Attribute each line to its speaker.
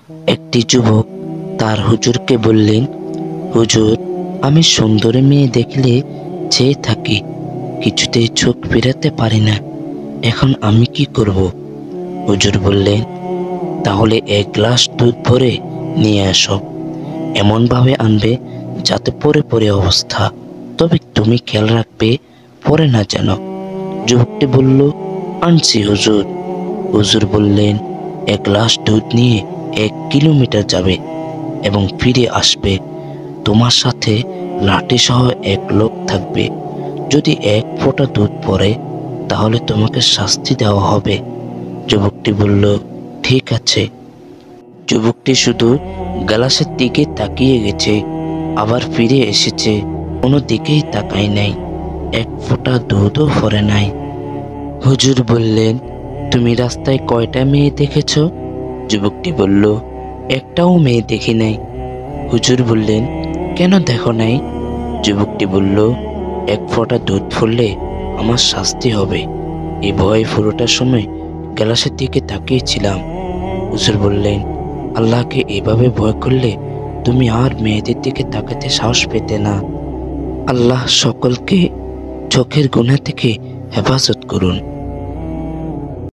Speaker 1: একটি যুবক তার হুজুরকে বললেন, হুজুর, আমি সুন্দরী মেয়ে দেখলে চেয়ে থাকি, কিছুতেই চোখ ফেরাতে পারি না, এখন আমি কি করব? হুজুর বললেন, তাহলে 1 গ্লাস দুধ ভরে নিয়ে আসো, এমনভাবে আনবে যাতে পরে পরে অবস্থা, তবে তুমি খেয়াল রাখবে পরে না যেন। যুবকটি বলল, আনছি হুজুর। হুজুর বললেন, 1 গ্লাস দুধ নিয়ে 1 কিলোমিটার যাবে এবং ফিরে আসবে। তোমার সাথে লাঠি সহ এক লোক থাকবে। যদি 1 ফোঁটা দুধ পড়ে তাহলে তোমাকে শাস্তি দেওয়া হবে। যুবকটি বলল, ঠিক আছে। যুবকটি শুধু গ্লাসের দিকে তাকিয়ে গেছে, আবার ফিরে এসেছে, কোনো দিকেই তাকায় নাই, 1 ফোঁটা দুধও পড়ে নাই। হুজুর বললেন, তুমি রাস্তায় কয়টা মেয়ে দেখেছ? যুবকটি বলল, একটাও মেয়ে দেখি নাই। হুজুর বললেন, কেন দেখো নাই? যুবকটি বলল, 1 ফোঁটা দুধ পড়লে আমার শাস্তি হবে, এই ভয়ে পুরোটা সময় গ্লাসের দিকে তাকিয়েছিলাম। হুজুর বললেন, আল্লাহকে এভাবে ভয় করলে তুমি আর মেয়েদের দিকে তাকাতে সাহস পেতে না। আল্লাহ সকলকে চোখের গুনাহ থেকে হেফাজত করুন।